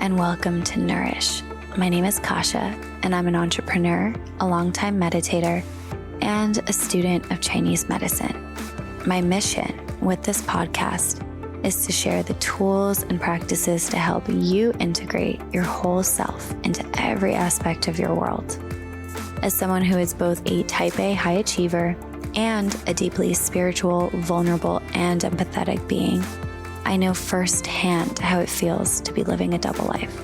and welcome to Nourish. My name is Kasha, and I'm an entrepreneur, a longtime meditator, and a student of Chinese medicine. My mission with this podcast is to share the tools and practices to help you integrate your whole self into every aspect of your world. As someone who is both a type A high achiever and a deeply spiritual, vulnerable, and empathetic being, I know firsthand how it feels to be living a double life,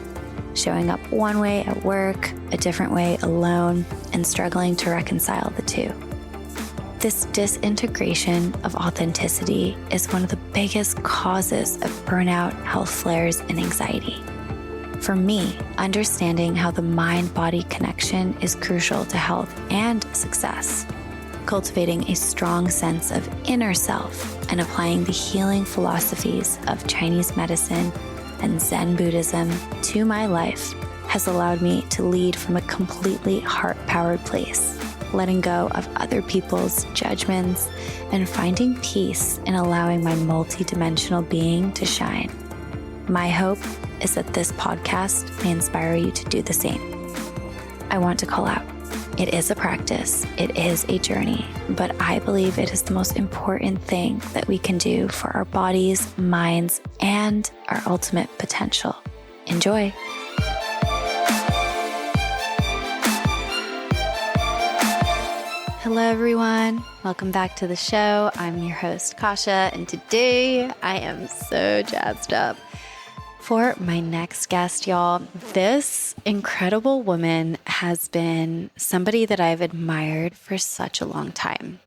showing up one way at work, a different way alone, and struggling to reconcile the two. This disintegration of authenticity is one of the biggest causes of burnout, health flares, and anxiety. For me, understanding how the mind-body connection is crucial to health and success, cultivating a strong sense of inner self, and applying the healing philosophies of Chinese medicine and Zen Buddhism to my life has allowed me to lead from a completely heart-powered place, letting go of other people's judgments and finding peace in allowing my multidimensional being to shine. My hope is that this podcast may inspire you to do the same. I want to call out, it is a practice, it is a journey, but I believe it is the most important thing that we can do for our bodies, minds, and our ultimate potential. Enjoy. Hello, everyone. Welcome back to the show. I'm your host, Kasha, and today I am so jazzed up for my next guest, y'all. This incredible woman has been somebody that I've admired for such a long time.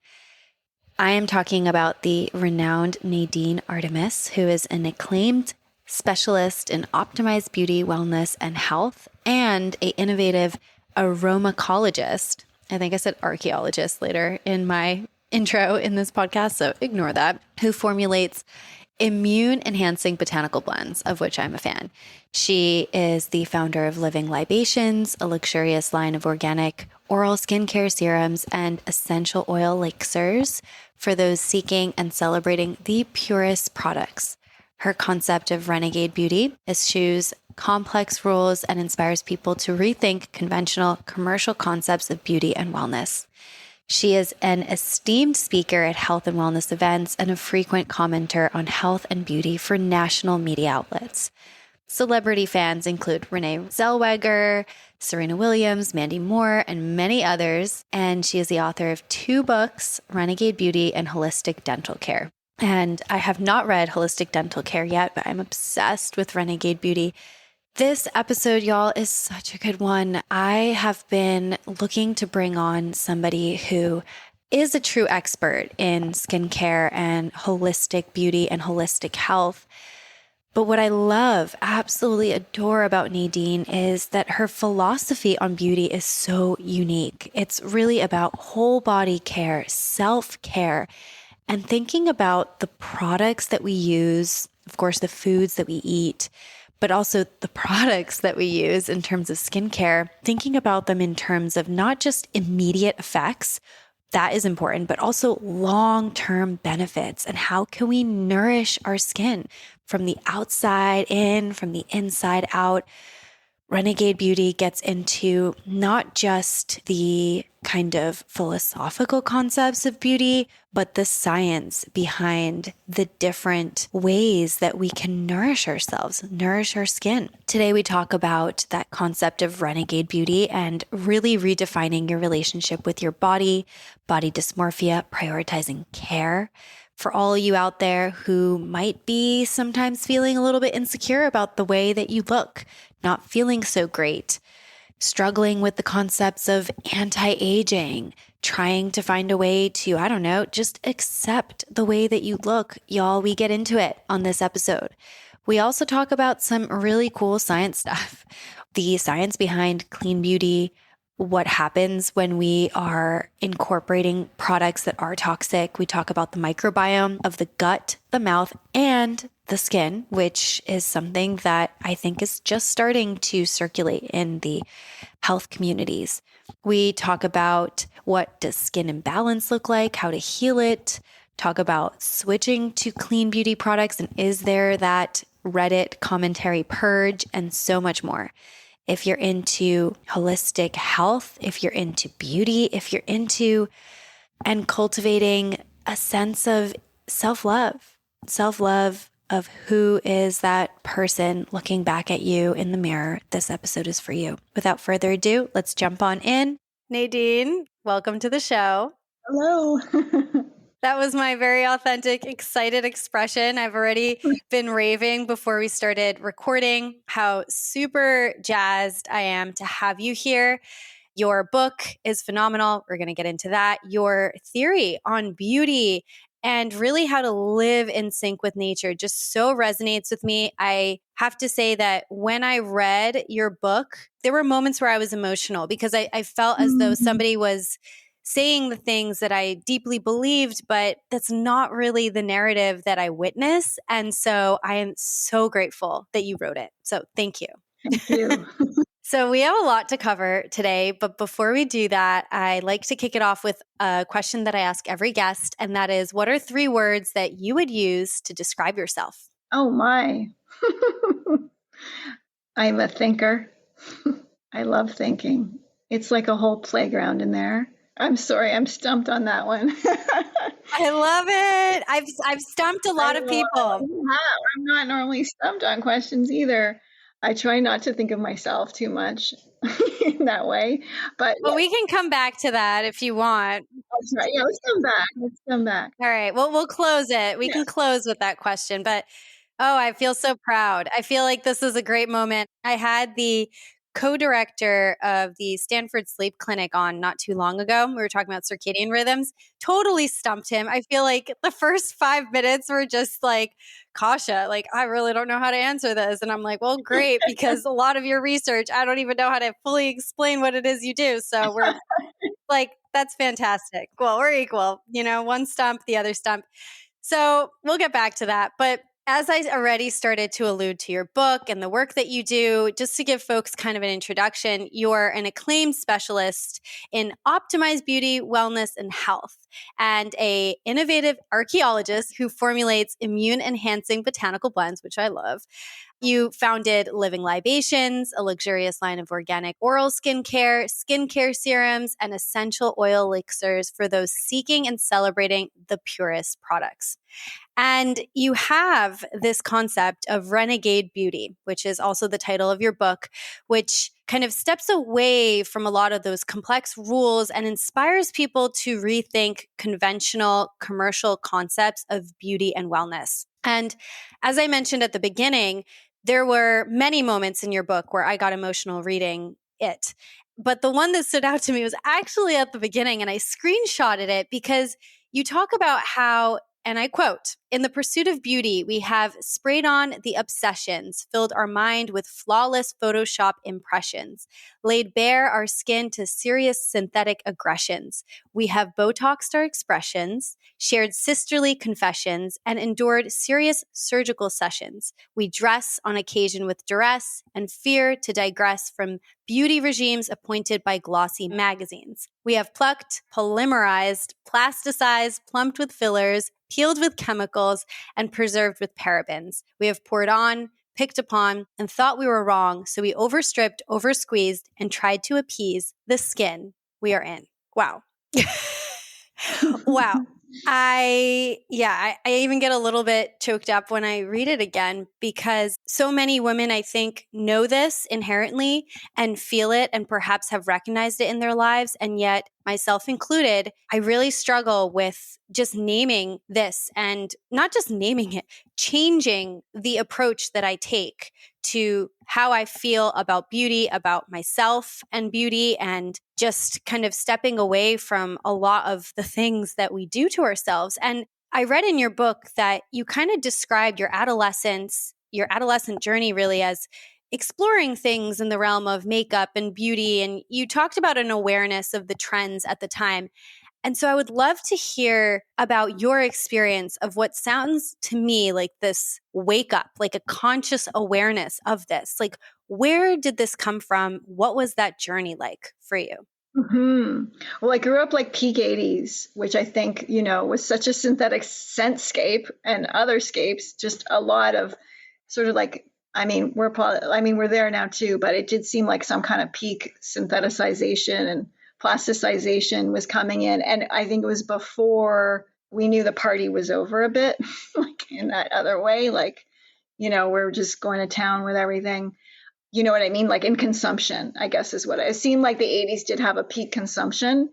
I am talking about the renowned Nadine Artemis, who is an acclaimed specialist in optimized beauty, wellness, and health, and an innovative aromacologist. I think I said archaeologist later in my intro in this podcast, so ignore that, who formulates immune-enhancing botanical blends, of which I'm a fan. She is the founder of Living Libations, a luxurious line of organic oral skincare serums and essential oil elixirs for those seeking and celebrating the purest products. Her concept of Renegade Beauty eschews complex rules and inspires people to rethink conventional commercial concepts of beauty and wellness. She is an esteemed speaker at health and wellness events and a frequent commenter on health and beauty for national media outlets. Celebrity fans include Renee Zellweger, Serena Williams, Mandy Moore, and many others. And she is the author of 2 books, Renegade Beauty and Holistic Dental Care. And I have not read Holistic Dental Care yet, but I'm obsessed with Renegade Beauty. This episode, y'all, is such a good one. I have been looking to bring on somebody who is a true expert in skincare and holistic beauty and holistic health. But what I love, absolutely adore about Nadine is that her philosophy on beauty is so unique. It's really about whole body care, self-care, and thinking about the products that we use, of course, the foods that we eat, but also the products that we use in terms of skincare, thinking about them in terms of not just immediate effects, that is important, but also long-term benefits and how can we nourish our skin from the outside in, from the inside out. Renegade Beauty gets into not just the kind of philosophical concepts of beauty, but the science behind the different ways that we can nourish ourselves, nourish our skin. Today, we talk about that concept of Renegade Beauty and really redefining your relationship with your body dysmorphia, prioritizing care. For all you out there who might be sometimes feeling a little bit insecure about the way that you look, not feeling so great, struggling with the concepts of anti-aging, trying to find a way to, just accept the way that you look. Y'all, we get into it on this episode. We also talk about some really cool science stuff, the science behind clean beauty, what happens when we are incorporating products that are toxic. We talk about the microbiome of the gut, the mouth, and the skin, which is something that I think is just starting to circulate in the health communities. We talk about what does skin imbalance look like, how to heal it, talk about switching to clean beauty products, and is there that Reddit commentary purge, and so much more. If you're into holistic health, if you're into beauty, if you're into and cultivating a sense of self-love of who is that person looking back at you in the mirror, this episode is for you. Without further ado, let's jump on in. Nadine, welcome to the show. Hello. That was my very authentic, excited expression. I've already been raving before we started recording how super jazzed I am to have you here. Your book is phenomenal. We're going to get into that. Your theory on beauty and really how to live in sync with nature just so resonates with me. I have to say that when I read your book, there were moments where I was emotional because I felt as though somebody was saying the things that I deeply believed, but that's not really the narrative that I witness. And so I am so grateful that you wrote it. So thank you. Thank you. So we have a lot to cover today, but before we do that, I like to kick it off with a question that I ask every guest, and that is, what are 3 words that you would use to describe yourself? Oh my. I'm a thinker. I love thinking. It's like a whole playground in there. I'm sorry, I'm stumped on that one. I love it. I've stumped a lot of people. I'm not normally stumped on questions either. I try not to think of myself too much in that way. But we can come back to that if you want. That's right. Yeah, let's come back. All right. Well, we'll close it. We can close with that question. But I feel so proud. I feel like this is a great moment. I had the co-director of the Stanford Sleep Clinic on not too long ago. We were talking about circadian rhythms. Totally stumped him. I feel like the first 5 minutes were just like, Kasha, like, I really don't know how to answer this. And I'm like, well, great, because a lot of your research, I don't even know how to fully explain what it is you do. So we're like, that's fantastic. Well, we're equal, one stump, the other stump. So we'll get back to that. But as I already started to allude to your book and the work that you do, just to give folks kind of an introduction, you're an acclaimed specialist in optimized beauty, wellness, and health, and an innovative archaeologist who formulates immune-enhancing botanical blends, which I love. You founded Living Libations, a luxurious line of organic oral skincare serums, and essential oil elixirs for those seeking and celebrating the purest products. And you have this concept of Renegade Beauty, which is also the title of your book, which kind of steps away from a lot of those complex rules and inspires people to rethink conventional commercial concepts of beauty and wellness. And as I mentioned at the beginning, there were many moments in your book where I got emotional reading it. But the one that stood out to me was actually at the beginning, and I screenshotted it because you talk about how, and I quote, "In the pursuit of beauty, we have sprayed on the obsessions, filled our mind with flawless Photoshop impressions, laid bare our skin to serious synthetic aggressions. We have Botoxed our expressions, shared sisterly confessions, and endured serious surgical sessions. We dress on occasion with duress and fear to digress from beauty regimes appointed by glossy magazines. We have plucked, polymerized, plasticized, plumped with fillers, peeled with chemicals, and preserved with parabens. We have poured on, picked upon, and thought we were wrong, so we overstripped, oversqueezed, and tried to appease the skin we are in." Wow. Wow. I even get a little bit choked up when I read it again because so many women, I think, know this inherently and feel it and perhaps have recognized it in their lives. And yet, myself included, I really struggle with just naming this and not just naming it, changing the approach that I take to how I feel about beauty, about myself and beauty, and just kind of stepping away from a lot of the things that we do to ourselves. And I read in your book that you kind of described your adolescent journey really as exploring things in the realm of makeup and beauty. And you talked about an awareness of the trends at the time. And so I would love to hear about your experience of what sounds to me like this wake up, like a conscious awareness of this. Like, where did this come from? What was that journey like for you? Well, I grew up like peak 80s, which I think, was such a synthetic scentscape and other scapes, just a lot of sort of like, we're there now too, but it did seem like some kind of peak syntheticization and plasticization was coming in. And I think it was before we knew the party was over a bit, like in that other way, like, we're just going to town with everything. You know what I mean? Like in consumption, I guess is what it seemed like. The 80s did have a peak consumption,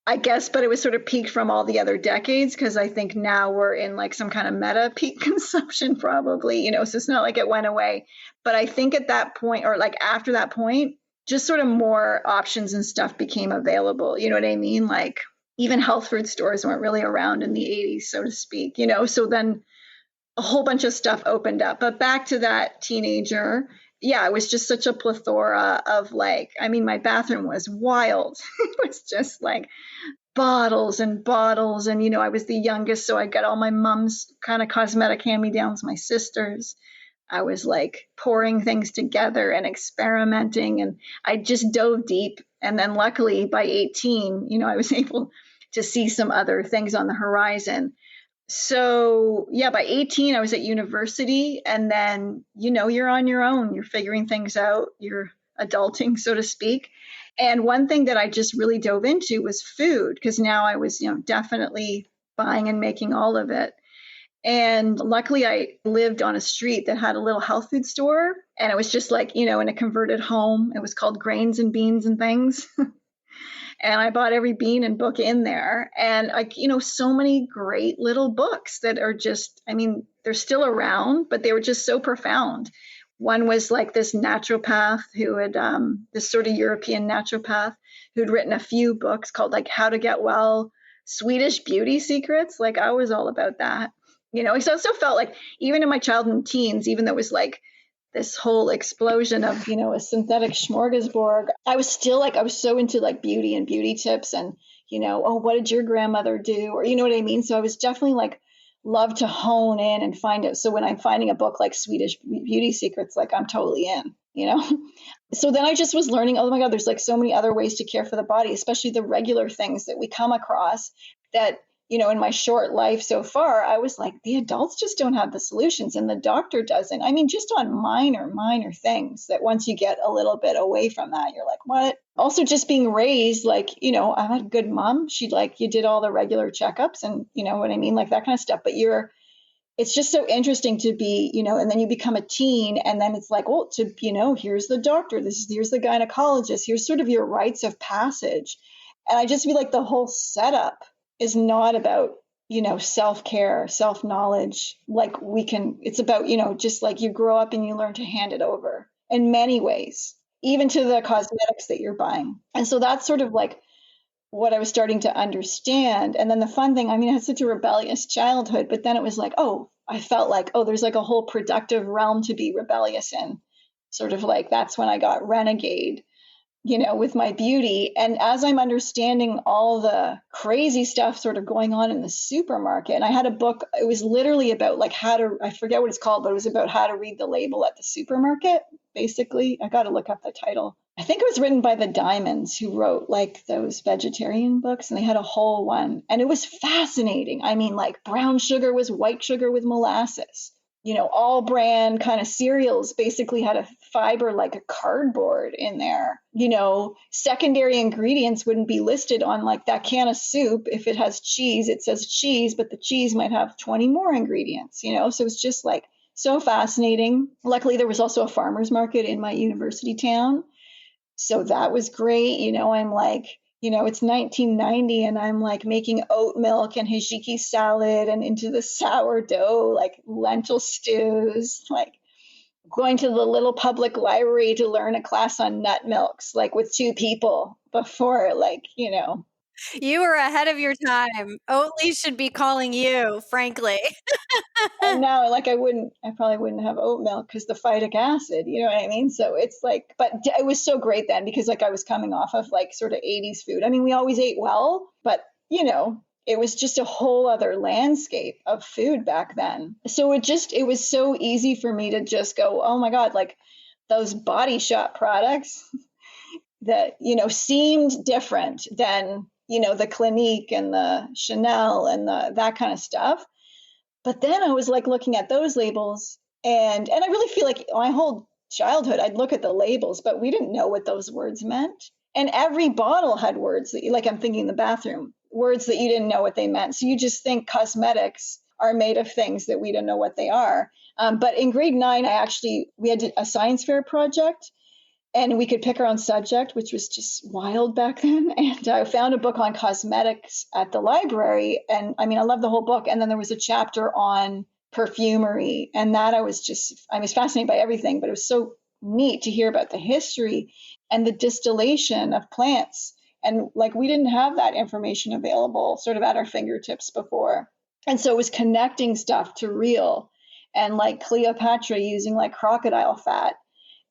I guess, but it was sort of peaked from all the other decades, because I think now we're in like some kind of meta peak consumption, probably, so it's not like it went away. But I think at that point, or like after that point, just sort of more options and stuff became available. You know what I mean? Like even health food stores weren't really around in the 80s, so to speak, so then a whole bunch of stuff opened up. But back to that teenager, yeah, it was just such a plethora of like, my bathroom was wild. It was just like bottles and bottles. And, I was the youngest, so I got all my mom's kind of cosmetic hand-me-downs, my sisters. I was like pouring things together and experimenting, and I just dove deep. And then luckily by 18, I was able to see some other things on the horizon. So yeah, by 18, I was at university, and then, you're on your own, you're figuring things out, you're adulting, so to speak. And one thing that I just really dove into was food, because now I was, definitely buying and making all of it. And luckily I lived on a street that had a little health food store, and it was just like, in a converted home. It was called Grains and Beans and Things. And I bought every bean and book in there. And like, so many great little books that are just, they're still around, but they were just so profound. One was like this naturopath who had, this sort of European naturopath who'd written a few books called like How to Get Well, Swedish Beauty Secrets. Like I was all about that, so I still felt like even in my childhood and teens, even though it was like this whole explosion of, a synthetic smorgasbord, I was still like, I was so into like beauty and beauty tips and, oh, what did your grandmother do? Or, you know what I mean? So I was definitely like, love to hone in and find it. So when I'm finding a book like Swedish Beauty Secrets, like I'm totally in. So then I just was learning, oh my God, there's like so many other ways to care for the body, especially the regular things that we come across that, in my short life so far, I was like, the adults just don't have the solutions and the doctor doesn't. Just on minor things that once you get a little bit away from that, you're like, what? Also just being raised, like, I had a good mom. She'd like, you did all the regular checkups and you know what I mean? Like that kind of stuff. But it's just so interesting to be, and then you become a teen and then it's like, well, here's the doctor, here's the gynecologist, here's sort of your rites of passage. And I just feel like the whole setup is not about, self-care, self-knowledge. Like it's about, just like you grow up and you learn to hand it over in many ways, even to the cosmetics that you're buying. And so that's sort of like what I was starting to understand. And then the fun thing, I had such a rebellious childhood, but then it was like, oh, I felt like, oh, there's like a whole productive realm to be rebellious in. Sort of like, that's when I got Renegade, with my beauty. And as I'm understanding all the crazy stuff sort of going on in the supermarket, and I had a book, it was literally about like I forget what it's called, but it was about how to read the label at the supermarket. Basically, I got to look up the title. I think it was written by the Diamonds, who wrote like those vegetarian books, and they had a whole one. And it was fascinating. Like brown sugar was white sugar with molasses. All brand kind of cereals basically had a fiber like a cardboard in there. Secondary ingredients wouldn't be listed on like that can of soup. If it has cheese, it says cheese, but the cheese might have 20 more ingredients, so it's just like so fascinating. Luckily, there was also a farmer's market in my university town. So that was great. I'm like, it's 1990 and I'm like making oat milk and hijiki salad and into the sourdough, like lentil stews, like going to the little public library to learn a class on nut milks, like with 2 people before, like, You were ahead of your time. Oatly should be calling you, frankly. And now, like, I probably wouldn't have oat milk because the phytic acid, you know what I mean? So it's like, but it was so great then because like I was coming off of like sort of 80s food. We always ate well, but it was just a whole other landscape of food back then. So it was so easy for me to just go, oh my God, like those Body Shop products that, seemed different than, the Clinique and the Chanel and that kind of stuff. But then I was like looking at those labels And I really feel like my whole childhood, I'd look at the labels, but we didn't know what those words meant. And every bottle had words that, like I'm thinking in the bathroom, words that you didn't know what they meant. So you just think cosmetics are made of things that we don't know what they are. But in grade 9, we had a science fair project, and we could pick our own subject, which was just wild back then. And I found a book on cosmetics at the library. And I mean, I love the whole book. And then there was a chapter on perfumery. And that I was fascinated by everything, but it was so neat to hear about the history and the distillation of plants. And like, we didn't have that information available sort of at our fingertips before. And so it was connecting stuff to real, and like Cleopatra using like crocodile fat.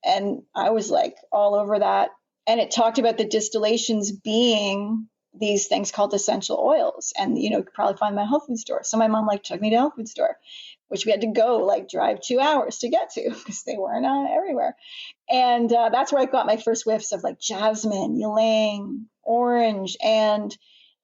And I was like all over that. And it talked about the distillations being these things called essential oils. And, you could probably find them at a health food store. So my mom took me to a health food store, which we had to go drive 2 hours to get to because they weren't everywhere. And that's where I got my first whiffs of jasmine, ylang, orange. And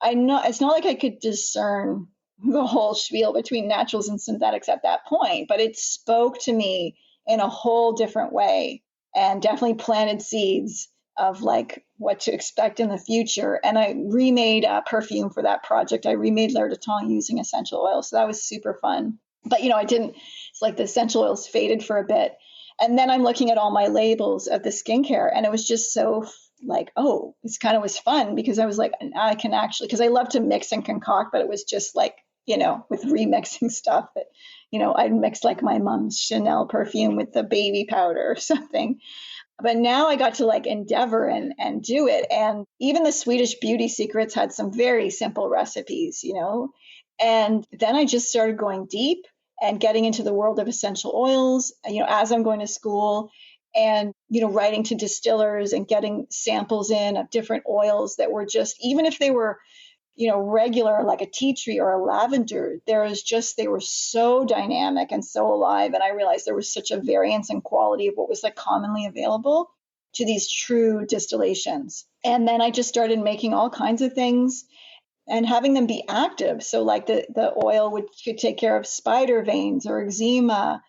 I know it's not like I could discern the whole spiel between naturals and synthetics at that point, but it spoke to me in a whole different way, and definitely planted seeds of what to expect in the future. And I remade a perfume for that project. I remade L'Air de Temps using essential oils. So that was super fun. But, it's like the essential oils faded for a bit. And then I'm looking at all my labels of the skincare, and it was just so this kind of was fun, because I was like, I can actually, because I love to mix and concoct, but it was just with remixing stuff that, I'd mix my mom's Chanel perfume with the baby powder or something. But now I got to endeavor and do it. And even the Swedish Beauty Secrets had some very simple recipes, And then I just started going deep and getting into the world of essential oils, as I'm going to school, and, writing to distillers and getting samples in of different oils that were just, even if they were, regular, like a tea tree or a lavender, they were so dynamic and so alive. And I realized there was such a variance in quality of what was commonly available to these true distillations. And then I just started making all kinds of things and having them be active. So the oil could take care of spider veins or eczema,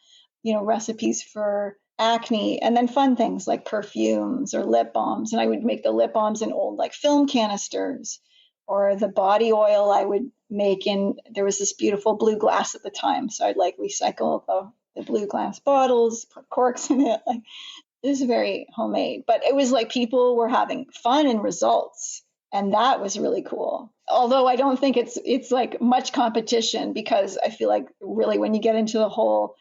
recipes for acne, and then fun things like perfumes or lip balms. And I would make the lip balms in old film canisters. Or the body oil I would make there was this beautiful blue glass at the time. So I'd recycle the blue glass bottles, put corks in it. It was very homemade, but it was people were having fun and results. And that was really cool. Although I don't think it's much competition, because I feel really when you get into the whole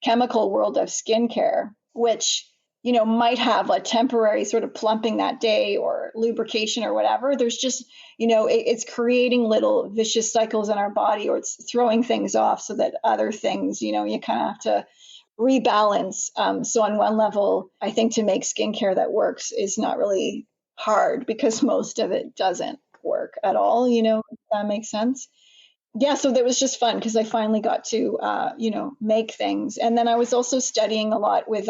chemical world of skincare, which might have a temporary sort of plumping that day or lubrication or whatever. There's just, it's creating little vicious cycles in our body, or it's throwing things off so that other things, you kind of have to rebalance. So on one level, I think to make skincare that works is not really hard, because most of it doesn't work at all, if that makes sense. Yeah, so that was just fun because I finally got to, make things. And then I was also studying a lot with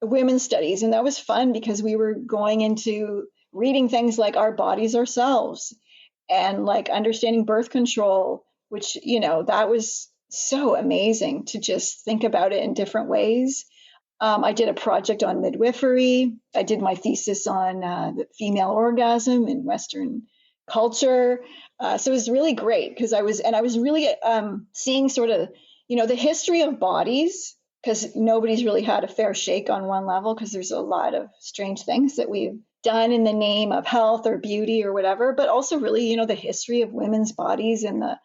women's studies, and that was fun because we were going into reading things like our bodies ourselves, and understanding birth control, which, that was so amazing to just think about it in different ways. I did a project on midwifery. I did my thesis on the female orgasm in Western culture. So it was really great because I was really seeing sort of, the history of bodies, because nobody's really had a fair shake on one level, because there's a lot of strange things that we've done in the name of health or beauty or whatever, but also really, the history of women's bodies and the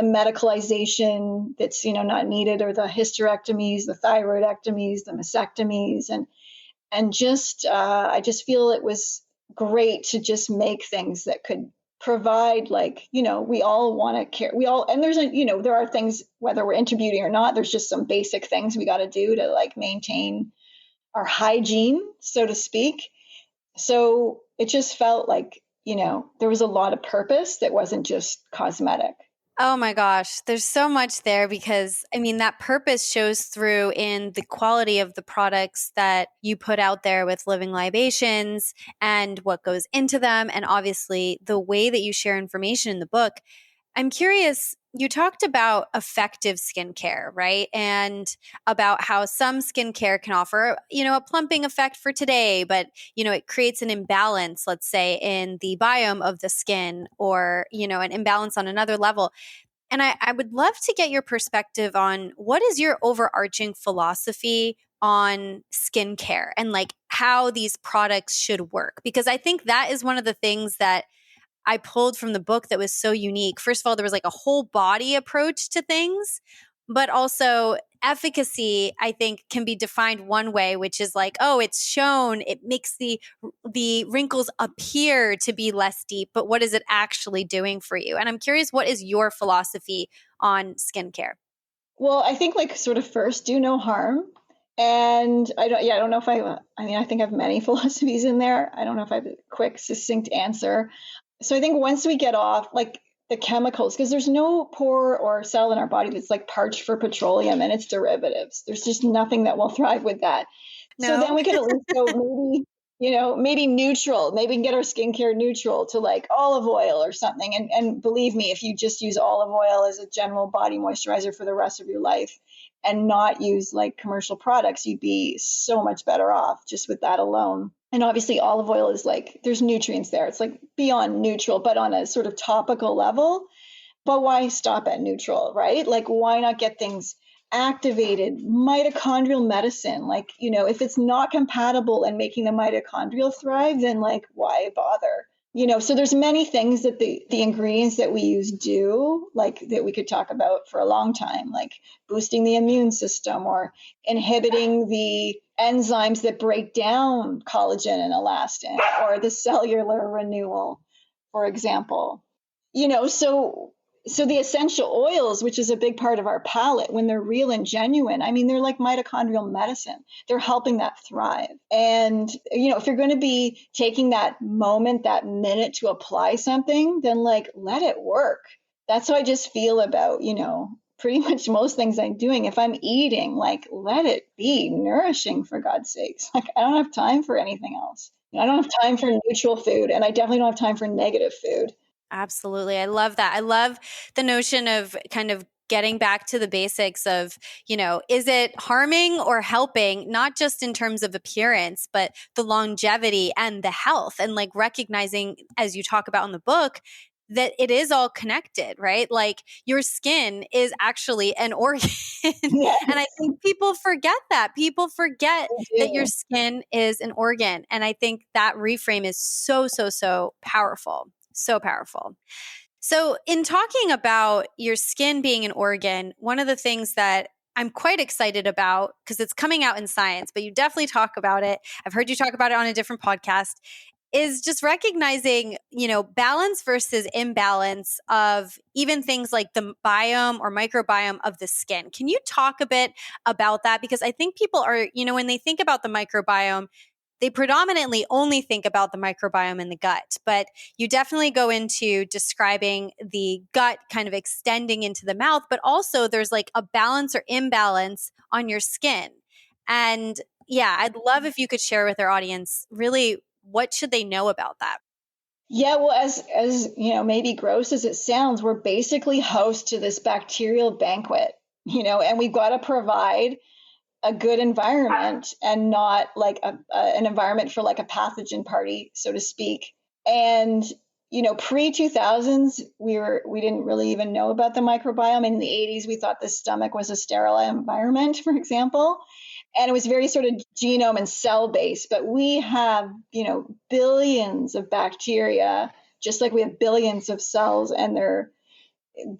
medicalization that's, not needed, or the hysterectomies, the thyroidectomies, the mastectomies. And just, I just feel it was great to just make things that could provide, we all want to care. And there's there are things, whether we're into beauty or not, there's just some basic things we got to do to maintain our hygiene, so to speak. So it just felt there was a lot of purpose that wasn't just cosmetic. Oh my gosh, there's so much there, because that purpose shows through in the quality of the products that you put out there with Living Libations and what goes into them. And obviously the way that you share information in the book. I'm curious, you talked about effective skincare, right? And about how some skincare can offer, a plumping effect for today, but, it creates an imbalance, let's say, in the biome of the skin or, an imbalance on another level. And I would love to get your perspective on what is your overarching philosophy on skincare and like how these products should work? Because I think that is one of the things that I pulled from the book that was so unique. First of all, there was like a whole body approach to things, but also efficacy, I think, can be defined one way, which is like, oh, it's shown it makes the wrinkles appear to be less deep, but what is it actually doing for you? And I'm curious, what is your philosophy on skincare? Well, I think like sort of first do no harm. And I don't know if I think I have many philosophies in there. I don't know if I have a quick, succinct answer. So I think once we get off like the chemicals, because there's no pore or cell in our body that's like parched for petroleum and its derivatives. There's just nothing that will thrive with that. So then No? we could at least go maybe, maybe neutral. Maybe we can get our skincare neutral to like olive oil or something. And believe me, if you just use olive oil as a general body moisturizer for the rest of your life and not use like commercial products, you'd be so much better off just with that alone. And obviously, olive oil is like, there's nutrients there. It's like beyond neutral, but on a sort of topical level. But why stop at neutral, right? Like, why not get things activated? Mitochondrial medicine, like, if it's not compatible and making the mitochondrial thrive, then like, why bother? So there's many things that the ingredients that we use do, like that we could talk about for a long time, like boosting the immune system or inhibiting the enzymes that break down collagen and elastin or the cellular renewal, for example. So the essential oils, which is a big part of our palate, when they're real and genuine, I mean, they're like mitochondrial medicine. They're helping that thrive. And, if you're going to be taking that moment, that minute to apply something, then like, let it work. That's how I just feel about, pretty much most things I'm doing. If I'm eating, like, let it be nourishing for God's sakes. Like, I don't have time for anything else. I don't have time for neutral food, and I definitely don't have time for negative food. Absolutely. I love that. I love the notion of kind of getting back to the basics of, is it harming or helping, not just in terms of appearance, but the longevity and the health, and like recognizing, as you talk about in the book, that it is all connected, right? Like your skin is actually an organ. Yeah, And I think people forget that. People forget I that your do. skin is an organ. And I think that reframe is so, so, so powerful. So powerful. So, in talking about your skin being an organ, one of the things that I'm quite excited about, because it's coming out in science, but you definitely talk about it. I've heard you talk about it on a different podcast, is just recognizing, balance versus imbalance of even things like the biome or microbiome of the skin. Can you talk a bit about that? Because I think people are, when they think about the microbiome, they predominantly only think about the microbiome in the gut, but you definitely go into describing the gut kind of extending into the mouth, but also there's like a balance or imbalance on your skin. And yeah, I'd love if you could share with our audience really what should they know about that? Yeah, well, as maybe gross as it sounds, we're basically host to this bacterial banquet, and we've got to provide a good environment and not like an environment for like a pathogen party, so to speak. And pre 2000s, we didn't really even know about the microbiome. In the 80s, we thought the stomach was a sterile environment, for example, and it was very sort of genome and cell based. But we have billions of bacteria, just like we have billions of cells, and they're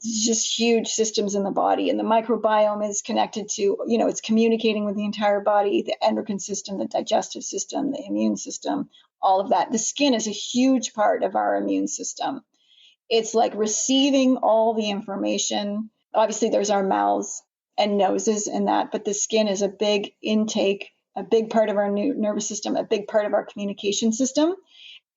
just huge systems in the body. And the microbiome is connected to, it's communicating with the entire body, the endocrine system, the digestive system, the immune system, all of that. The skin is a huge part of our immune system. It's like receiving all the information. Obviously, there's our mouths and noses and that, but the skin is a big intake, a big part of our nervous system, a big part of our communication system.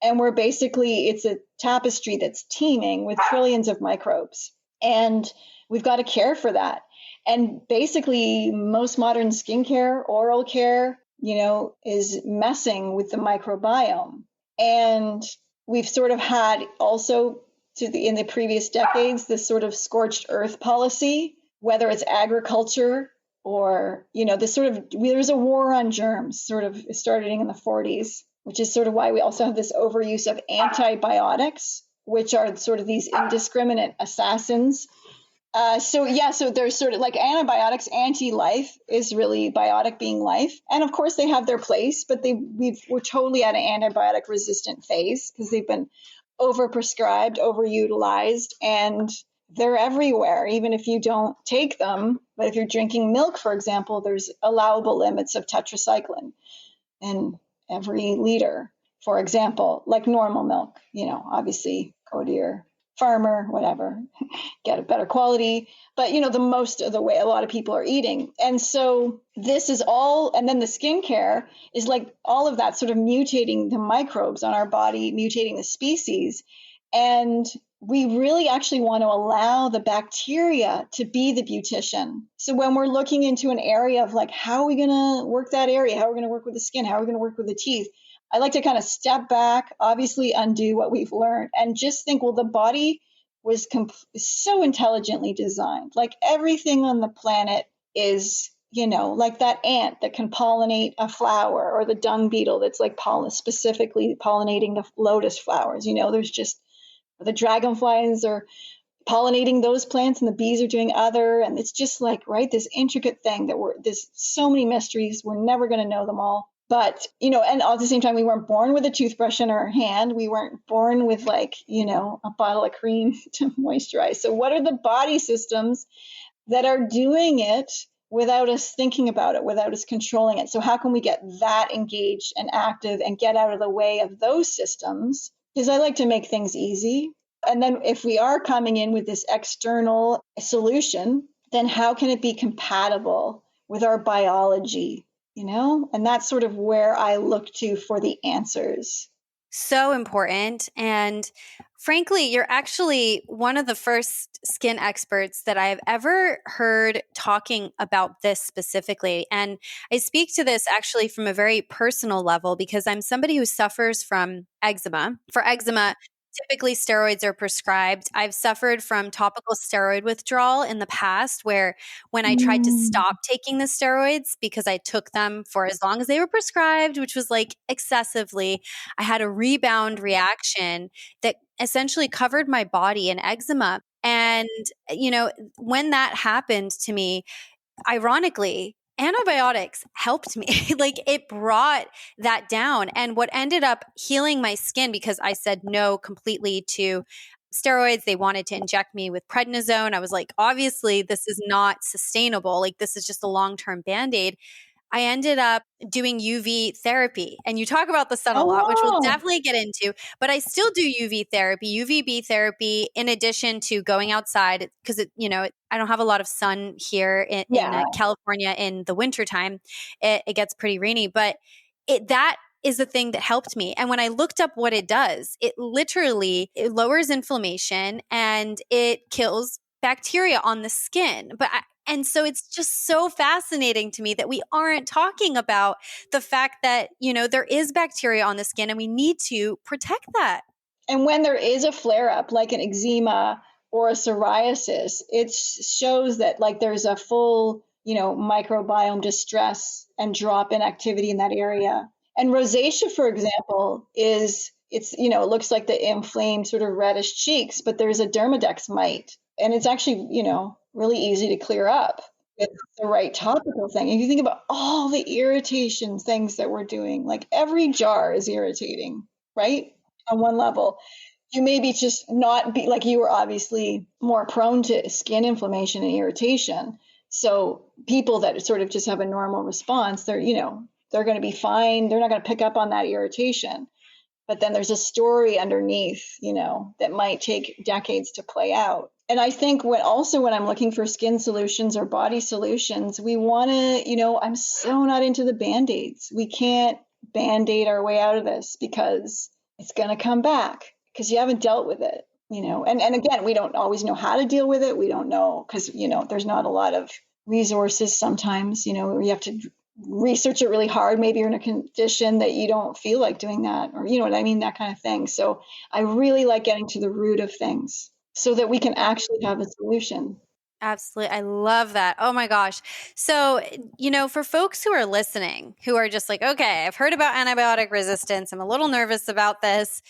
And it's a tapestry that's teeming with trillions of microbes. And we've got to care for that. And basically, most modern skincare, oral care, is messing with the microbiome. And we've sort of had also in the previous decades, this sort of scorched earth policy, whether it's agriculture or, this sort of, there's a war on germs sort of starting in the 40s, which is sort of why we also have this overuse of antibiotics, which are sort of these indiscriminate assassins. So there's sort of like antibiotics, anti-life is really biotic being life. And of course they have their place, but we're totally at an antibiotic resistant phase because they've been overprescribed, overutilized, and they're everywhere, even if you don't take them. But if you're drinking milk, for example, there's allowable limits of tetracycline in every liter, for example, like normal milk, obviously go to your farmer, whatever, get a better quality. But, the most of the way a lot of people are eating. And so this is all, and then the skincare is like all of that sort of mutating the microbes on our body, mutating the species. And we really actually want to allow the bacteria to be the beautician. So when we're looking into an area of like, how are we going to work that area? How are we going to work with the skin? How are we going to work with the teeth? I like to kind of step back, obviously undo what we've learned, and just think, well, the body was so intelligently designed. Like everything on the planet is, like that ant that can pollinate a flower, or the dung beetle that's like specifically pollinating the lotus flowers. There's just the dragonflies are pollinating those plants and the bees are doing other. And it's just like, right, this intricate thing there's so many mysteries. We're never going to know them all. But, and at the same time, we weren't born with a toothbrush in our hand. We weren't born with like, a bottle of cream to moisturize. So what are the body systems that are doing it without us thinking about it, without us controlling it? So how can we get that engaged and active and get out of the way of those systems? Because I like to make things easy. And then if we are coming in with this external solution, then how can it be compatible with our biology? And that's sort of where I look to for the answers. So important. And frankly, you're actually one of the first skin experts that I've ever heard talking about this specifically. And I speak to this actually from a very personal level because I'm somebody who suffers from eczema. For eczema, typically steroids are prescribed. I've suffered from topical steroid withdrawal in the past where when I tried to stop taking the steroids because I took them for as long as they were prescribed, which was like excessively, I had a rebound reaction that essentially covered my body in eczema. And, when that happened to me, ironically, antibiotics helped me. Like it brought that down. And what ended up healing my skin, because I said no completely to steroids, they wanted to inject me with prednisone. I was like, obviously, this is not sustainable. Like this is just a long-term Band-Aid. I ended up doing UV therapy. And you talk about the sun a lot, which we'll definitely get into, but I still do UV therapy, UVB therapy, in addition to going outside because I don't have a lot of sun here in California in the wintertime. It gets pretty rainy, but that is the thing that helped me. And when I looked up what it does, it lowers inflammation and it kills bacteria on the skin. And so it's just so fascinating to me that we aren't talking about the fact that, there is bacteria on the skin and we need to protect that. And when there is a flare up, like an eczema or a psoriasis, it shows that like there's a full, microbiome distress and drop in activity in that area. And rosacea, for example, it looks like the inflamed sort of reddish cheeks, but there's a dermadex mite. And it's actually, really easy to clear up with the right topical thing. If you think about all the irritation things that we're doing, like every jar is irritating, right? On one level, you maybe just not be like, you were obviously more prone to skin inflammation and irritation. So people that sort of just have a normal response, they're going to be fine. They're not going to pick up on that irritation. But then there's a story underneath, that might take decades to play out. And I think when I'm looking for skin solutions or body solutions, we want to, I'm so not into the Band-Aids. We can't Band-Aid our way out of this because it's going to come back because you haven't dealt with it, and again, we don't always know how to deal with it. We don't know because, there's not a lot of resources sometimes, you have to research it really hard. Maybe you're in a condition that you don't feel like doing that, or you know what I mean, that kind of thing. So I really like getting to the root of things so that we can actually have a solution. Absolutely. I love that. Oh my gosh. So, for folks who are listening, who are just like, okay, I've heard about antibiotic resistance. I'm a little nervous about this.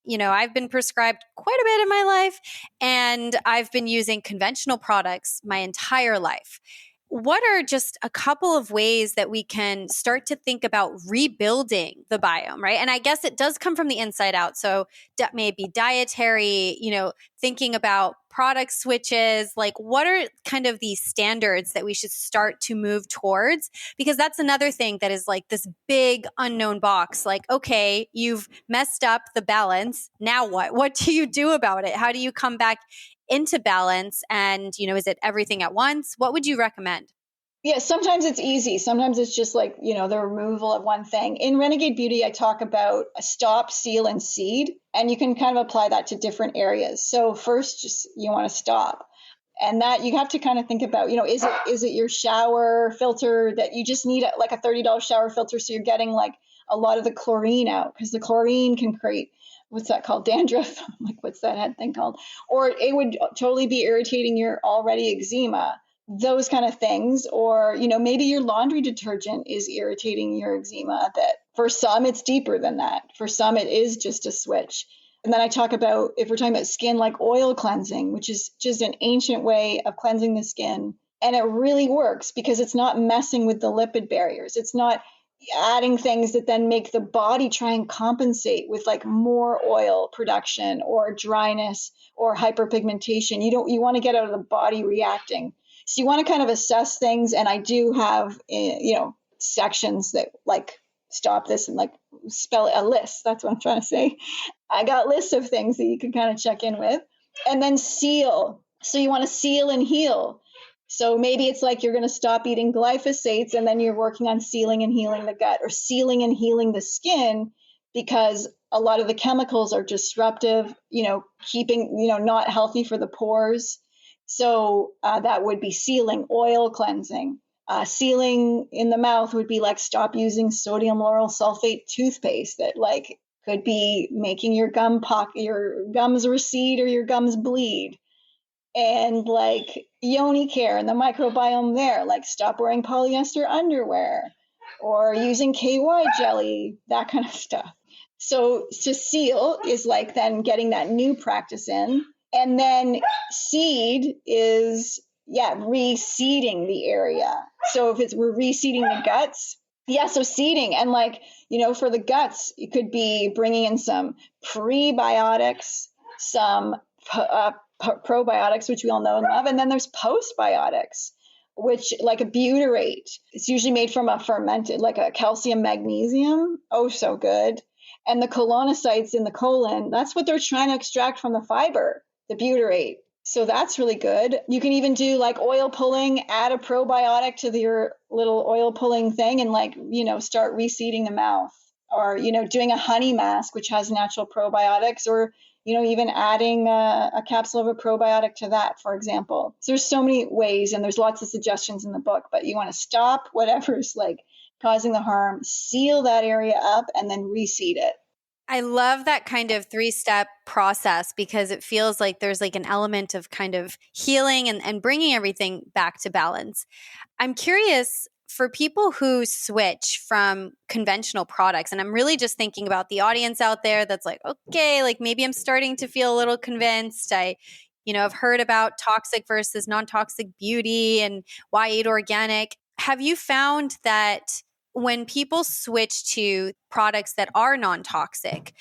I've been prescribed quite a bit in my life, and I've been using conventional products my entire life. What are just a couple of ways that we can start to think about rebuilding the biome, right? And I guess it does come from the inside out. So maybe dietary, thinking about product switches, like what are kind of these standards that we should start to move towards? Because that's another thing that is like this big unknown box. Like, okay, you've messed up the balance. Now what? What do you do about it? How do you come back into balance? And, is it everything at once? What would you recommend? Yeah, sometimes it's easy. Sometimes it's just like, the removal of one thing. In Renegade Beauty, I talk about a stop, seal, and seed, and you can kind of apply that to different areas. So first, just you want to stop. And that you have to kind of think about, is it your shower filter that you just need like a $30 shower filter so you're getting like a lot of the chlorine out, because the chlorine can create, what's that called, dandruff? Like, what's that head thing called? Or it would totally be irritating your already eczema, those kind of things. Or, maybe your laundry detergent is irritating your eczema a bit. For some, it's deeper than that. For some, it is just a switch. And then I talk about, if we're talking about skin, like oil cleansing, which is just an ancient way of cleansing the skin. And it really works because it's not messing with the lipid barriers. It's not adding things that then make the body try and compensate with like more oil production or dryness or hyperpigmentation. You want to get out of the body reacting. So you want to kind of assess things. And I do have, sections that like stop this and like spell a list. That's what I'm trying to say. I got lists of things that you can kind of check in with. And then seal. So you want to seal and heal. So maybe it's like you're going to stop eating glyphosates and then you're working on sealing and healing the gut, or sealing and healing the skin, because a lot of the chemicals are disruptive, keeping, not healthy for the pores. So that would be sealing. Oil cleansing. Sealing in the mouth would be like stop using sodium lauryl sulfate toothpaste that like could be making your your gums recede or your gums bleed. And like yoni care and the microbiome there, like stop wearing polyester underwear or using KY jelly, that kind of stuff. So to seal is like then getting that new practice in. And then seed is, reseeding the area. So if we're reseeding the guts, so seeding. And like, for the guts, it could be bringing in some prebiotics, some probiotics, which we all know and love. And then there's postbiotics, which like a butyrate. It's usually made from a fermented, like a calcium magnesium. Oh, so good. And the colonocytes in the colon, that's what they're trying to extract from the fiber, the butyrate. So that's really good. You can even do like oil pulling, add a probiotic to your little oil pulling thing and like, start reseeding the mouth, or, doing a honey mask, which has natural probiotics, or, even adding a capsule of a probiotic to that, for example. So there's so many ways, and there's lots of suggestions in the book, but you want to stop whatever's like causing the harm, seal that area up, and then reseed it. I love that kind of 3-step process, because it feels like there's like an element of kind of healing and bringing everything back to balance. I'm curious, for people who switch from conventional products, and I'm really just thinking about the audience out there that's like, okay, like maybe I'm starting to feel a little convinced. I've heard about toxic versus non-toxic beauty and why eat organic. Have you found that when people switch to products that are non-toxic,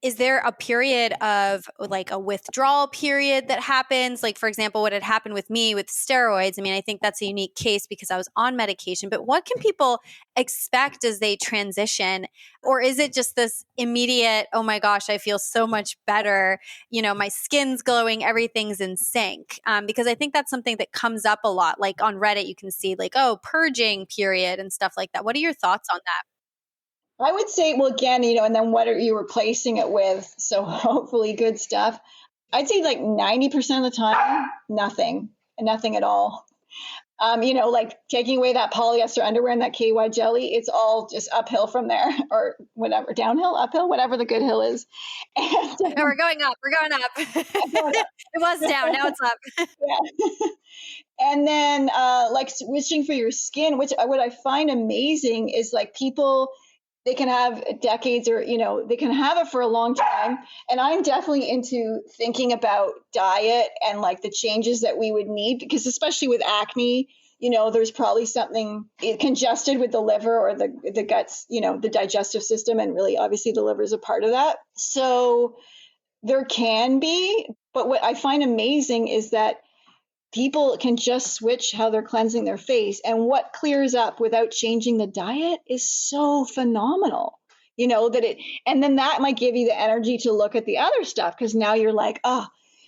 is there a period of like a withdrawal period that happens? Like, for example, what had happened with me with steroids. I mean, I think that's a unique case because I was on medication, but what can people expect as they transition? Or is it just this immediate, oh my gosh, I feel so much better. My skin's glowing, everything's in sync. Because I think that's something that comes up a lot. Like on Reddit, you can see like, oh, purging period and stuff like that. What are your thoughts on that? I would say, well, again, and then what are you replacing it with? So hopefully good stuff. I'd say like 90% of the time, nothing at all. Like taking away that polyester underwear and that KY jelly, it's all just uphill from there, or whatever, downhill, uphill, whatever the good hill is. And No, we're going up. We're going up. going up. It was down. Now it's up. Yeah. And then like switching for your skin, which what I find amazing is like people, they can have decades or, they can have it for a long time. And I'm definitely into thinking about diet and like the changes that we would need, because especially with acne, there's probably something congested with the liver or the guts, the digestive system. And really, obviously, the liver is a part of that. So there can be, but what I find amazing is that people can just switch how they're cleansing their face, and what clears up without changing the diet is so phenomenal. And then that might give you the energy to look at the other stuff, because now you're like, oh,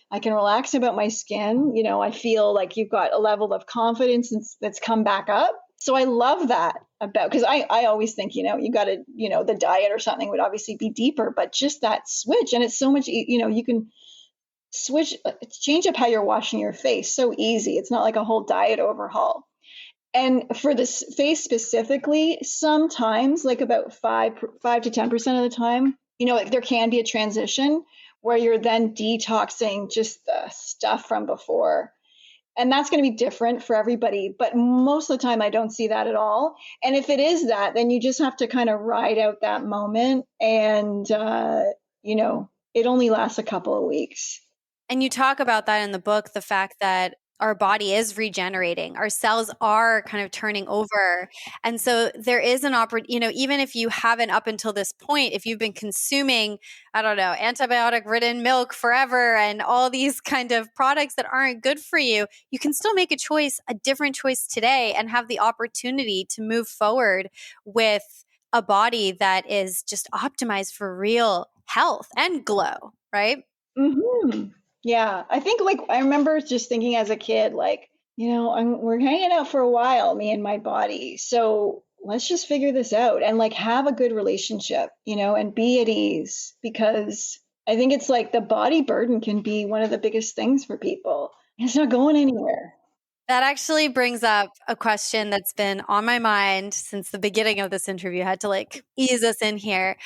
I can relax about my skin. I feel like you've got a level of confidence that's come back up. So I love that about, because I always think, you got to, the diet or something would obviously be deeper, but just that switch. And it's so much, you can change up how you're washing your face. So easy. It's not like a whole diet overhaul. And for this face specifically, sometimes like about 5 to 10% of the time, there can be a transition where you're then detoxing just the stuff from before. And that's going to be different for everybody. But most of the time, I don't see that at all. And if it is that, then you just have to kind of ride out that moment. And, it only lasts a couple of weeks. And you talk about that in the book, the fact that our body is regenerating, our cells are kind of turning over. And so there is an opportunity, even if you haven't up until this point, if you've been consuming, I don't know, antibiotic ridden milk forever and all these kind of products that aren't good for you, you can still make a different choice today, and have the opportunity to move forward with a body that is just optimized for real health and glow, right? Mm-hmm. Yeah, I think like I remember just thinking as a kid, like, we're hanging out for a while, me and my body. So let's just figure this out and like have a good relationship, and be at ease, because I think it's like the body burden can be one of the biggest things for people. It's not going anywhere. That actually brings up a question that's been on my mind since the beginning of this interview. I had to like ease us in here.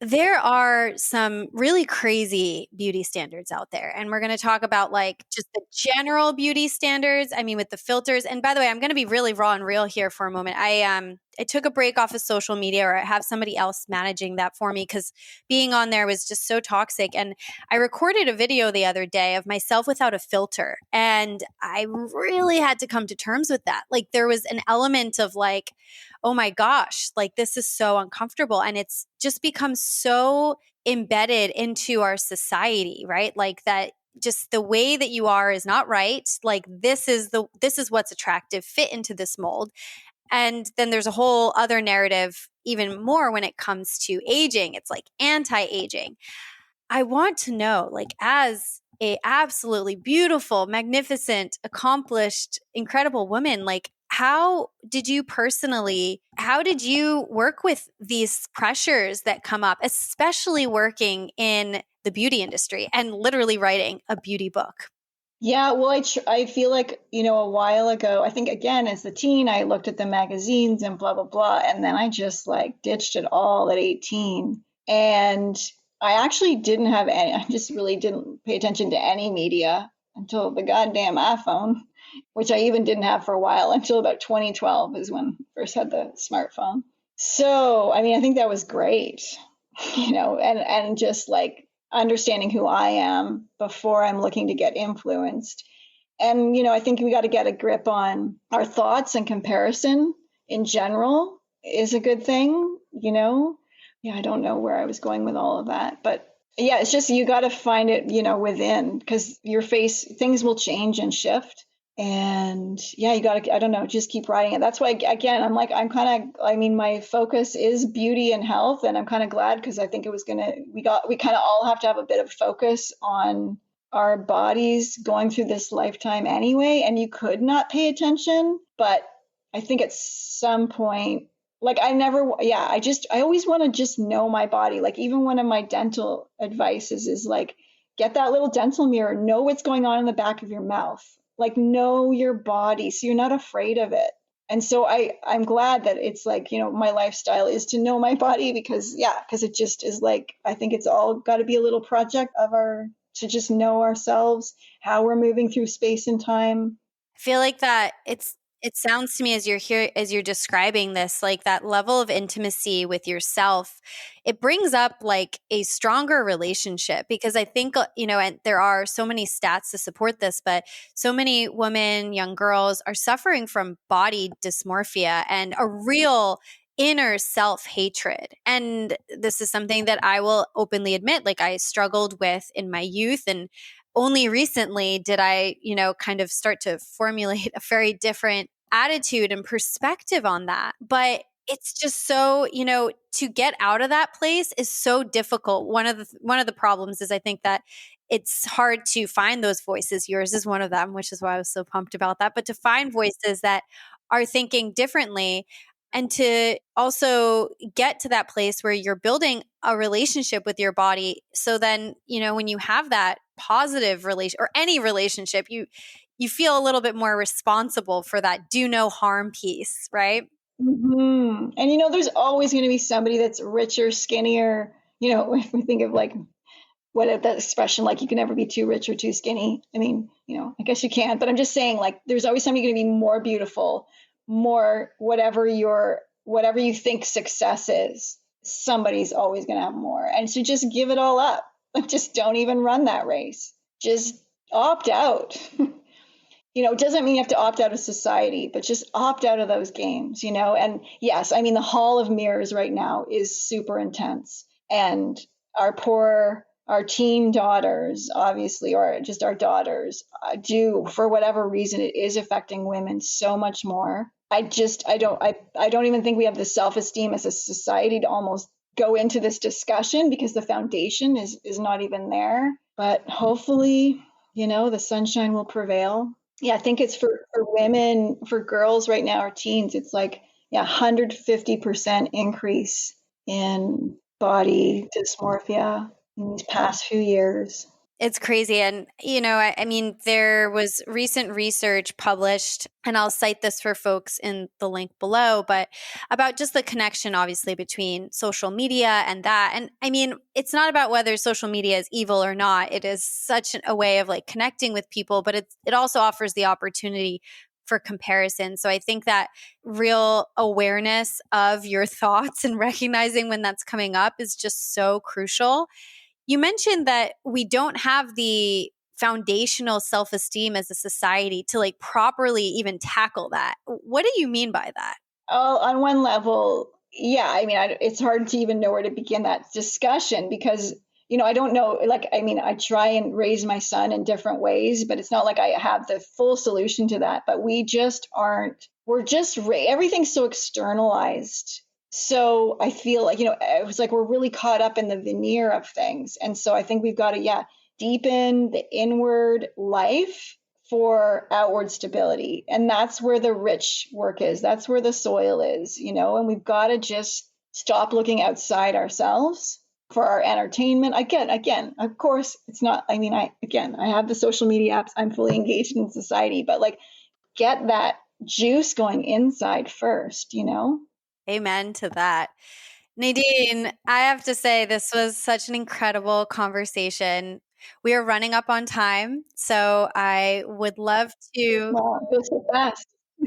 There are some really crazy beauty standards out there. And we're going to talk about like just the general beauty standards. I mean, with the filters. And by the way, I'm going to be really raw and real here for a moment. I took a break off of social media, or I have somebody else managing that for me, because being on there was just so toxic. And I recorded a video the other day of myself without a filter. And I really had to come to terms with that. Like there was an element of like, oh my gosh, like this is so uncomfortable. And it's just become so embedded into our society, right? Like that just the way that you are is not right. Like this is what's attractive, fit into this mold. And then there's a whole other narrative, even more when it comes to aging. It's like anti-aging. I want to know, like, as a absolutely beautiful, magnificent, accomplished, incredible woman, like, how did you work with these pressures that come up, especially working in the beauty industry and literally writing a beauty book? Yeah, well, I feel like, a while ago, I think again, as a teen, I looked at the magazines and blah, blah, blah. And then I just like ditched it all at 18. And I actually didn't have any, I just really didn't pay attention to any media until the goddamn iPhone, which I even didn't have for a while, until about 2012 is when I first had the smartphone. So, I mean, I think that was great, and just like understanding who I am before I'm looking to get influenced. And, I think we got to get a grip on our thoughts, and comparison in general is a good thing, Yeah, I don't know where I was going with all of that, but yeah, it's just you got to find it, within, because things will change and shift. And yeah, you got to, I don't know, just keep writing it. That's why, again, my focus is beauty and health. And I'm kind of glad, because I think we kind of all have to have a bit of focus on our bodies going through this lifetime anyway. And you could not pay attention, but I think at some point, like I always want to just know my body. Like even one of my dental advices is like, get that little dental mirror, know what's going on in the back of your mouth. like know your body so you're not afraid of it. And so I'm glad that it's like, my lifestyle is to know my body because it just is like, I think it's all got to be a little project to just know ourselves, how we're moving through space and time. I feel like that it sounds to me as you're describing this, like that level of intimacy with yourself, it brings up like a stronger relationship because I think, and there are so many stats to support this, but so many women, young girls are suffering from body dysmorphia and a real inner self-hatred. And this is something that I will openly admit, like I struggled with in my youth, and only recently did I, kind of start to formulate a very different attitude and perspective on that. But it's just so, to get out of that place is so difficult. One of the problems is I think that it's hard to find those voices. Yours is one of them, which is why I was so pumped about that. But to find voices that are thinking differently and to also get to that place where you're building a relationship with your body. So then, when you have that positive relation or any relationship, you feel a little bit more responsible for that do no harm piece, right? And there's always going to be somebody that's richer, skinnier. If we think of like what that expression, like you can never be too rich or too skinny. I mean, I guess you can, but I'm just saying, like, there's always somebody going to be more beautiful, more whatever you think success is. Somebody's always going to have more, and so just give it all up. Like, just don't even run that race. Just opt out. It doesn't mean you have to opt out of society, but just opt out of those games, And yes, I mean, the hall of mirrors right now is super intense. And our teen daughters, obviously, or just our daughters, do, for whatever reason, it is affecting women so much more. I don't even think we have the self-esteem as a society to almost go into this discussion because the foundation is not even there. But hopefully, the sunshine will prevail. Yeah, I think it's for women, for girls right now, or teens, it's like, 150% increase in body dysmorphia in these past few years. It's crazy. And, I mean, there was recent research published, and I'll cite this for folks in the link below, but about just the connection, obviously, between social media and that. And I mean, it's not about whether social media is evil or not. It is such a way of like connecting with people, but it also offers the opportunity for comparison. So I think that real awareness of your thoughts and recognizing when that's coming up is just so crucial. You mentioned that we don't have the foundational self-esteem as a society to like properly even tackle that. What do you mean by that? Oh, on one level, yeah. I mean, it's hard to even know where to begin that discussion because, I don't know. Like, I mean, I try and raise my son in different ways, but it's not like I have the full solution to that. But we just aren't, everything's so externalized. So I feel like, it was like we're really caught up in the veneer of things. And so I think we've got to, deepen the inward life for outward stability. And that's where the rich work is. That's where the soil is, and we've got to just stop looking outside ourselves for our entertainment. Again, of course, it's not, I mean, I have the social media apps. I'm fully engaged in society, but like get that juice going inside first, Amen to that. Nadine, I have to say, this was such an incredible conversation. We are running up on time, so I would love to. Wow, it goes so fast.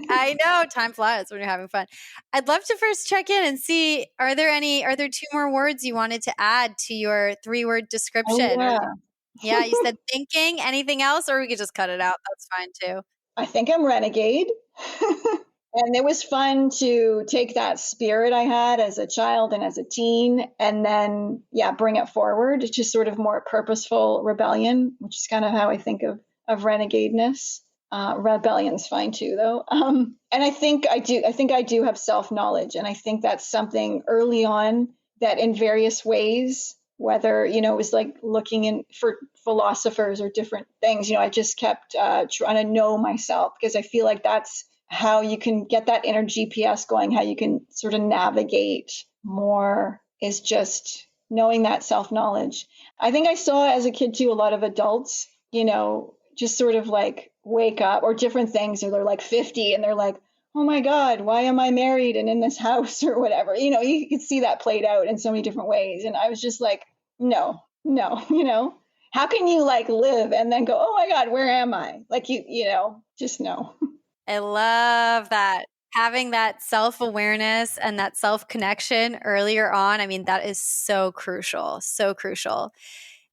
I know time flies when you're having fun. I'd love to first check in and see, are there two more words you wanted to add to your 3-word description? Oh, Yeah, you said thinking. Anything else, or we could just cut it out. That's fine too. I think I'm renegade. And it was fun to take that spirit I had as a child and as a teen and then, bring it forward. It's just sort of more purposeful rebellion, which is kind of how I think of renegadeness. Rebellion's fine too, though. And I think I do have self-knowledge. And I think that's something early on that in various ways, whether, it was like looking in for philosophers or different things, I just kept trying to know myself because I feel like that's how you can get that inner GPS going, how you can sort of navigate more is just knowing that self-knowledge. I think I saw as a kid too, a lot of adults, just sort of like wake up, or different things, or they're like 50 and they're like, oh my God, why am I married and in this house or whatever? You could see that played out in so many different ways. And I was just like, no, how can you like live and then go, oh my God, where am I? Like, just no. I love that. Having that self-awareness and that self-connection earlier on, I mean, that is so crucial, so crucial.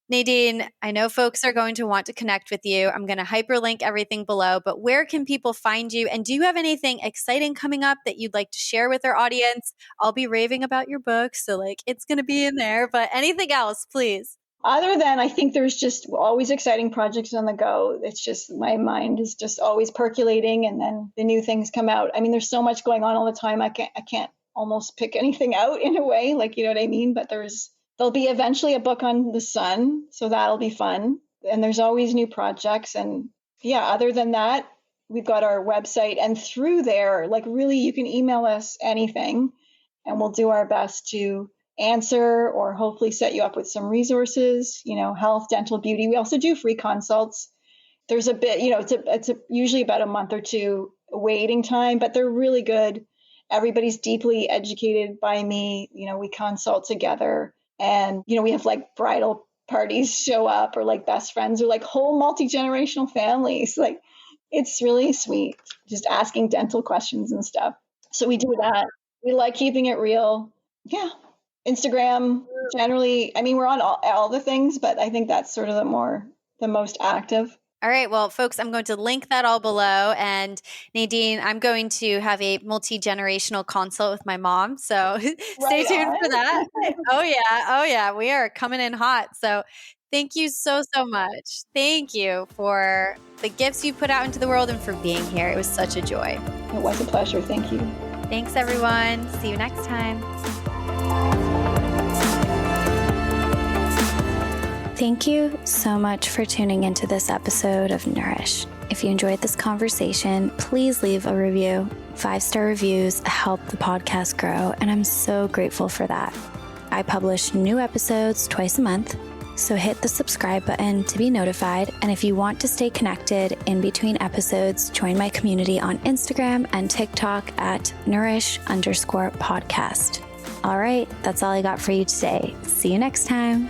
Nadine, I know folks are going to want to connect with you. I'm going to hyperlink everything below, but where can people find you? And do you have anything exciting coming up that you'd like to share with our audience? I'll be raving about your book, so like it's going to be in there, but anything else, please. Other than, I think there's just always exciting projects on the go. It's just, my mind is just always percolating, and then the new things come out. I mean, there's so much going on all the time. I can't almost pick anything out in a way, like, you know what I mean? But there'll be eventually a book on the sun, so that'll be fun. And there's always new projects. And yeah, other than that, we've got our website, and through there, like, really, you can email us anything, and we'll do our best to answer or hopefully set you up with some resources, health, dental, beauty. We also do free consults. There's a bit, it's usually about a month or two waiting time, but they're really good. Everybody's deeply educated by me. We consult together, and, we have like bridal parties show up, or like best friends, or like whole multi-generational families. Like, it's really sweet, just asking dental questions and stuff. So we do that. We like keeping it real. Yeah. Instagram, generally, I mean, we're on all the things, but I think that's sort of the most active. All right. Well, folks, I'm going to link that all below. And Nadine, I'm going to have a multi-generational consult with my mom. So stay tuned for that. Oh, yeah. We are coming in hot. So thank you so much. Thank you for the gifts you put out into the world and for being here. It was such a joy. It was a pleasure. Thank you. Thanks, everyone. See you next time. Thank you so much for tuning into this episode of Nourish. If you enjoyed this conversation, please leave a review. 5-star reviews help the podcast grow, and I'm so grateful for that. I publish new episodes twice a month, so hit the subscribe button to be notified. And if you want to stay connected in between episodes, join my community on Instagram and TikTok at nourish_podcast. All right, that's all I got for you today. See you next time.